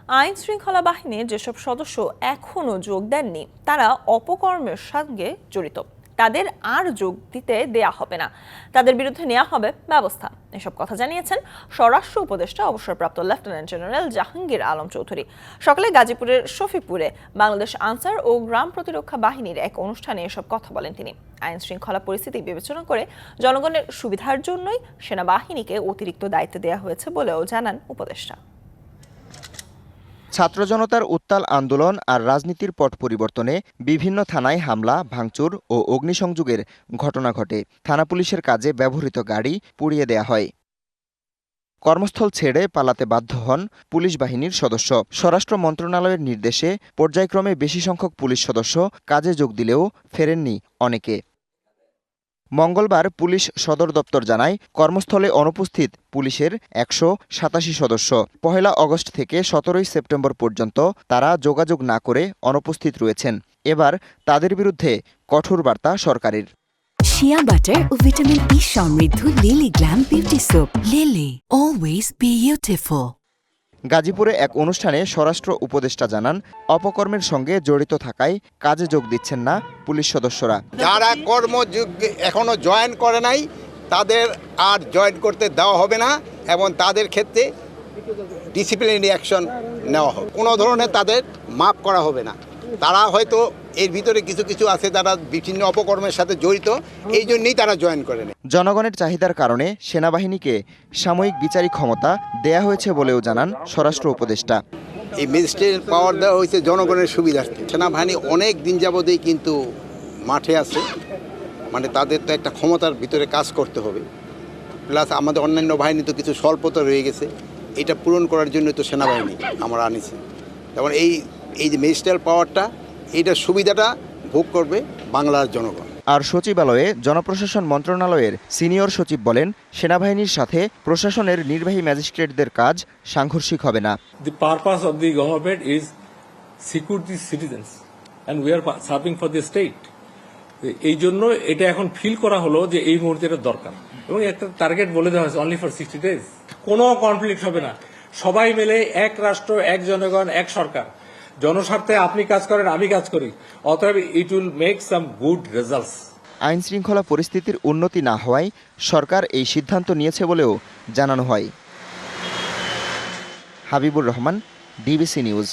আইন শৃঙ্খলা বাহিনীর যেসব সদস্য এখনও যোগ দেননি তারা অপকর্মের সঙ্গে জড়িত, তাদের আর যোগ দিতে দেয়া হবে না, তাদের বিরুদ্ধে নেওয়া হবে ব্যবস্থা। এসব কথা জানিয়েছেন স্বরাষ্ট্র উপদেষ্টা অবসরপ্রাপ্ত লেফটেন্যান্ট জেনারেল জাহাঙ্গীর আলম চৌধুরী। সকালে গাজীপুরের শফিপুরে বাংলাদেশ আনসার ও গ্রাম প্রতিরক্ষা বাহিনীর এক অনুষ্ঠানে এসব কথা বলেন তিনি। আইন শৃঙ্খলা পরিস্থিতি বিবেচনা করে জনগণের সুবিধার জন্যই সেনাবাহিনীকে অতিরিক্ত দায়িত্ব দেওয়া হয়েছে বলেও জানান উপদেষ্টা। ছাত্র জনতার উত্তাল আন্দোলন আর রাজনীতির পট পরিবর্তনে বিভিন্ন থানায় হামলা, ভাঙচুর ও অগ্নিসংযোগের ঘটনা ঘটে। থানা পুলিশের কাজে ব্যবহৃত গাড়ি পুড়িয়ে দেয়া হয়। কর্মস্থল ছেড়ে পালাতে বাধ্য হন পুলিশ বাহিনীর সদস্য। স্বরাষ্ট্র মন্ত্রণালয়ের নির্দেশে পর্যায়ক্রমে বেশি সংখ্যক পুলিশ সদস্য কাজে যোগ দিলেও ফেরেননি অনেকে। মঙ্গলবার পুলিশ সদর দপ্তর জানায়, কর্মস্থলে অনুপস্থিত পুলিশের 187 সদস্য। 1 আগস্ট থেকে 17 সেপ্টেম্বর পর্যন্ত তারা যোগাযোগ না করে অনুপস্থিত রয়েছেন। এবার তাদের বিরুদ্ধে কঠোর বার্তা সরকারের। শিয়া বাটার ও ভিটামিন ই সমৃদ্ধ lily glam beauty soap. Lily, always beautiful. গাজীপুরে এক অনুষ্ঠানে স্বরাষ্ট্র উপদেষ্টা জানান, অপকর্মের সঙ্গে জড়িত থাকায় কাজে যোগ দিচ্ছেন না পুলিশ সদস্যরা। যারা কর্মযোগ এখনো জয়েন করে নাই তাদের আর জয়েন করতে দেওয়া হবে না এবং তাদের ক্ষেত্রে ডিসিপ্লিনারি অ্যাকশন নেওয়া হবে। কোনো ধরনের তাদের মাফ করা হবে না। তারা হয়তো এর ভিতরে কিছু কিছু আছে যারা বিভিন্ন অপকর্মের সাথে জড়িত, এই জন্যই তারা জয়েন করে নেয়। জনগণের চাহিদার কারণে সেনাবাহিনীকে সাময়িক বিচারিক ক্ষমতা দেয়া হয়েছে বলেও জানান স্বরাষ্ট্র উপদেষ্টা। এই ম্যাজিস্ট্রেট পাওয়ার দেওয়া হয়েছে জনগণের সুবিধার্থে। সেনাবাহিনী অনেক দিন যাবতেই কিন্তু মাঠে আছে, মানে তাদের তো একটা ক্ষমতার ভিতরে কাজ করতে হবে। প্লাস আমাদের অন্যান্য বাহিনী তো কিছু স্বল্পতা রয়ে গেছে, এটা পূরণ করার জন্য তো সেনাবাহিনী আমরা আনিছি। যেমন এই যে ম্যাজিস্ট্রেট পাওয়ারটা, এইটার সুবিধাটা ভোগ করবে বাংলার জনগণ। আর সচিবালয়ে জনপ্রশাসন মন্ত্রণালয়ের সিনিয়র সচিব বলেন, সেনাবাহিনীর সাথে প্রশাসনের নির্বাহী ম্যাজিস্ট্রেটদের কাজ সাংঘর্ষিক হবে না। The purpose of the government is secure the citizens and we are serving for the state. এই জন্য এটা এখন ফিল করা হলো যে এই মুহূর্তে এটা দরকার এবং একটা টার্গেট বলে দেওয়া হয়েছে অনলি ফর 60 days। কোনো কনফ্লিক্ট হবে না, সবাই মিলে এক রাষ্ট্র, এক জনগণ, এক সরকার। জনস্বার্থে আপনি কাজ করেন, আমি কাজ করি, অতএব it will make some good results. আইন শৃঙ্খলা পরিস্থিতির উন্নতি না হওয়ায় সরকার এই সিদ্ধান্ত নিয়েছে বলেও জানানো হয়। Habibur Rahman, DBC news.